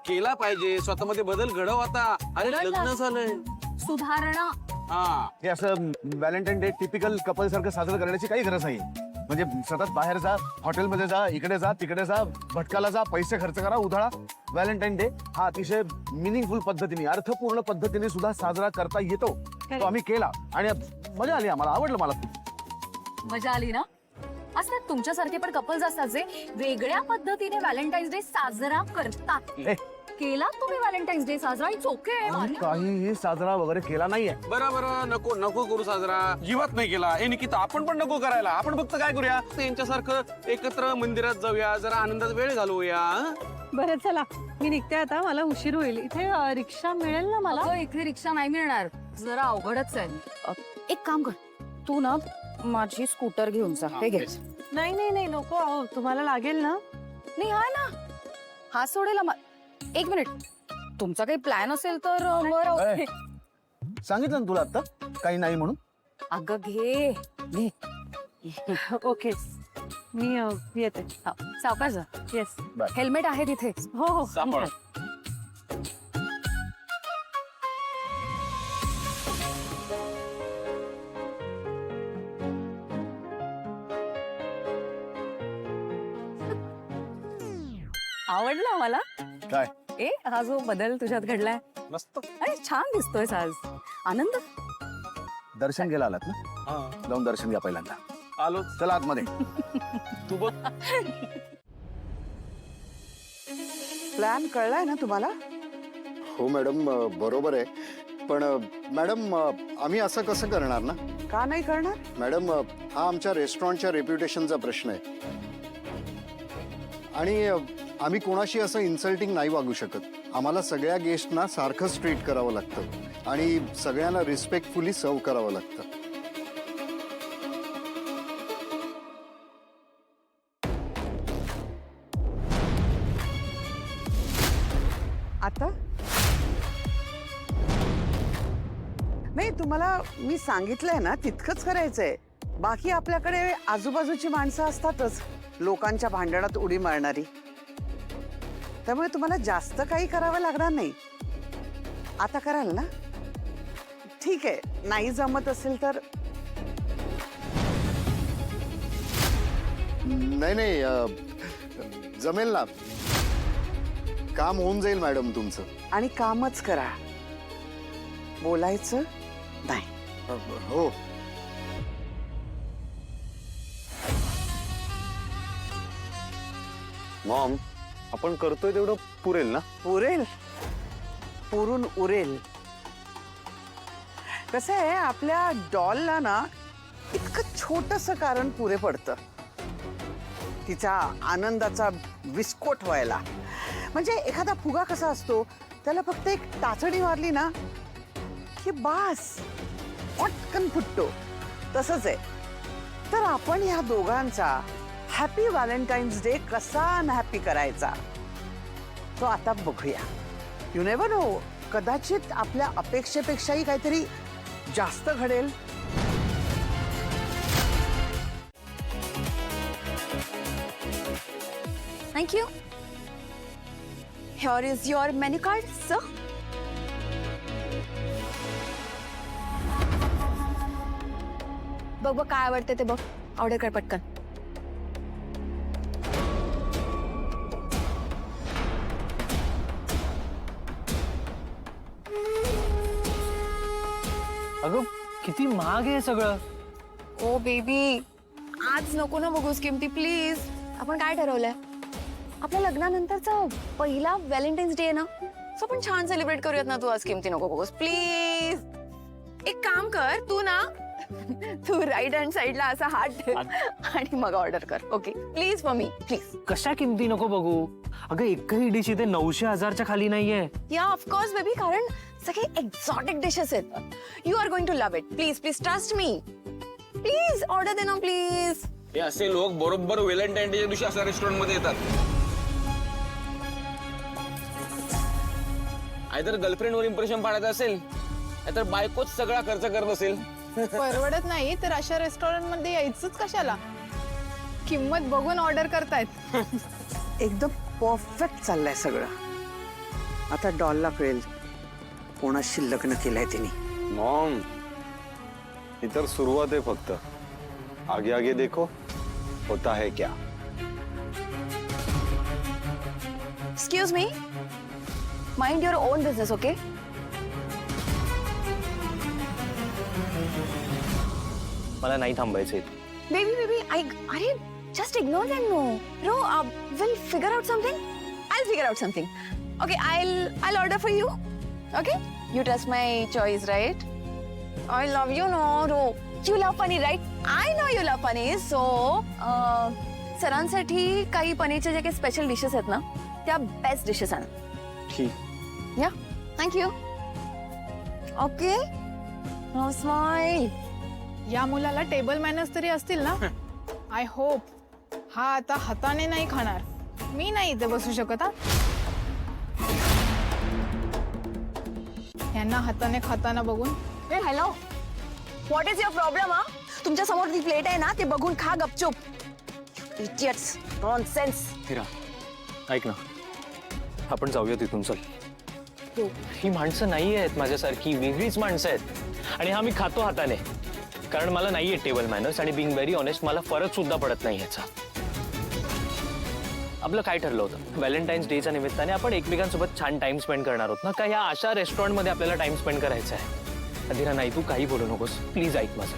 केला पाहिजे, स्वतःमध्ये बदल घडव आता. अरे लग्न झालंय, सुधारणा. हा हे असं व्हॅलेंटाईन डे टिपिकल कपल सारखं साजरं करण्याची काही गरज नाही. म्हणजे सतत बाहेर जा, हॉटेलमध्ये जा, इकडे जा तिकडे जा, भटकाला जा, पैसे खर्च करा, उधळा. व्हॅलेंटाईन डे हा अतिशय मिनिंगफुल पद्धतीने, अर्थपूर्ण पद्धतीने सुद्धा साजरा करता येतो. तो आम्ही केला आणि मजा आली, आम्हाला आवडलं. मला मजा आली ना. असतात तुमच्यासारखे पण कपल्स असतात जे वेगळ्या पद्धतीने व्हॅलेंटाईन्स डे साजरा करतात. केला तुम्ही व्हॅलेंटाईन्स डे साजरा, इट्स ओके. काहीही साजरा वगैरे केला नाहीये. बरं नको नको करू साजरा, जीवात नाही केला. हे निकिता, आपण पण नको करायला. आपण फक्त काय करूया, यांच्यासारखं एकत्र मंदिरात जाऊया, जरा आनंदात वेळ घालवूया. बरं चला, मी निघते आता, मला उशीर होईल. इथे रिक्षा मिळेल ना मला? इथे रिक्षा नाही मिळणार, जरा अवघडच आहे. एक काम कर, तू ना माझी स्कूटर घेऊन जा. हे घे. नाही नाही नाही नको, अहो तुम्हाला लागेल ना. नाही हा ना, हा सोडेल. एक मिनिट, तुमचा काही प्लॅन असेल तर ए, सांगितलं ना तुला आता काही नाही म्हणून. अगं घे घे. ओके, मी येते. सावकाश जा. येस. हेल्मेट आहे तिथे. हो हो. सापड. आवडला मला. काय ए हा जो बदल तुझ्यात घडलाय, मस्त. अरे छान दिसतोय आज. आनंद. दर्शन गेला आलात ना, हा जाऊन दर्शन घ्या पहिल्यांदा. आलो. चला आतमध्ये. तू बघ. प्लॅन कळलाय ना तुम्हाला? हो मॅडम, बरोबर आहे. पण मॅडम, आम्ही असं कसं करणार ना? का नाही करणार? मॅडम, हा आमच्या रेस्टॉरंटच्या रेप्युटेशनचा प्रश्न आहे. आणि आम्ही कोणाशी असं इन्सल्टिंग नाही वागू शकत. आम्हाला सगळ्या गेस्टना सारखंच ट्रीट करावं लागतं आणि सगळ्यांना रिस्पेक्टफुली सर्व करावं लागतं. आता नाही, तुम्हाला मी सांगितलंय ना, तितकंच करायचंय. बाकी आपल्याकडे आजूबाजूची माणसं असतातच लोकांच्या भांडणात उडी मारणारी. त्यामुळे तुम्हाला जास्त काही करावं लागणार नाही. आता कराल ना? ठीक आहे, नाही जमत असेल तर नाही, जमेल ना. काम होऊन जाईल मॅडम तुमचं. आणि कामच करा, बोलायचं नाही. हो. मॉम, आपण करतोय तेवढं पुरेल ना? पुरेल, पुरून उरेल. कसं आहे, आपल्या डॉलला ना इतकं छोटस कारण पुरे पडतं तिच्या आनंदाचा विस्फोट व्हायला. म्हणजे एखादा फुगा कसा असतो, त्याला फक्त एक टाचणी मारली ना की बास, पटकन फुटतो. तसंच आहे. तर आपण ह्या दोघांचा हॅपी व्हॅलेंटाईन्स डे कसा अनहॅपी करायचा तो आता बघूया. यू नेव्हर नो, कदाचित आपल्या अपेक्षेपेक्षाही काहीतरी जास्त घडेल. Thank you. Here is your menu card, sir. बघ बघ काय आवडते ते बघ. ऑर्डर कर पटकन. अगं किती महाग आहे सगळं. ओ बेबी, आज नको ना बघूस किमती प्लीज. आपण काय ठरवलंय, आपल्या लग्नानंतरचा पहिला व्हॅलेंटाईन्स डे आहे ना, सो आपण छान सेलिब्रेट करूयात ना. तू आज किमती नको बघूस प्लीज. एक काम कर, तू ना तू राईट हँड साईडला असा हात ठेव आणि मग ऑर्डर कर. Okay please for me, please. कशा किमती नको बघू. अगं एकही डिश इथे 900-1000च्या खाली नाहीये. या ऑफकोर्स बेबी, कारण सगळे एक्झॉटिक डिशेस आहेत. You are going to love it. Please please trust me. Please order दे ना प्लीज. हे असे लोक बरोबर व्हॅलेंटाईन डे दिवशी अशा रेस्टॉरंट मध्ये येतात. आयदर गर्लफ्रेंड वर इम्प्रेशन पाडायचं असेल, नाहीतर बायकोच सगळा खर्च करत असेल. परवडत नाही तर अशा रेस्टॉरंट मध्ये यायचंच कशाला. किंमत बघून ऑर्डर करतायत. एकदम परफेक्ट चाललंय सगळं. आता डॉलला कळेल कोणाशी लग्न केलंय तिने. मॉम ही तर सुरुवात आहे फक्त. आगे आगे देखो होता है क्या. Excuse me, mind your on business, okay? मला नाही थांबायचंय. बेबी अरे just ignore them, no. No, we'll figure out something. I'll figure out something. Okay, I'll order for you. Okay? You trust my choice, right? I love you, no. You love paneer, right? I know you love paneer. So, सरांसाठी काही पनीरचे जे काही special dishes आहेत ना, त्या best dishes आणा. ठीक. या, thank you. Okay. Now smile. या मुलाला टेबल मॅनर्स तरी असतील ना. आय होप हा आता हाताने नाही खाणार. मी नाही इथे बसू शकत. हा यांना हाताने खाताना बघून. Hello, what is your problem? हा, तुमच्या समोर ती प्लेट आहे ना, ते बघून खा गपचूप. Idiots, nonsense. हिरा, ऐक ना, आपण जाऊया तिथून. चल. ही माणसं नाही आहेत माझ्यासारखी, वेगळीच माणसं आहेत. आणि हा मी खातो हाताने कारण मला नाहीये टेबल मॅनर्स. आणि बिंग व्हेरी ऑनेस्ट, मला फरक सुद्धा पडत नाही याचा. आपलं काय ठरलं होतं? व्हॅलेंटाईन्स डेच्या निमित्ताने आपण एकमेकांसोबत छान टाइम स्पेंड करणार आहोत ना. का या अशा रेस्टॉरंटमध्ये आपल्याला टाइम स्पेंड करायचा आहे? अधिरा, नाही, तू काही बोलू नकोस प्लीज. ऐक माझं.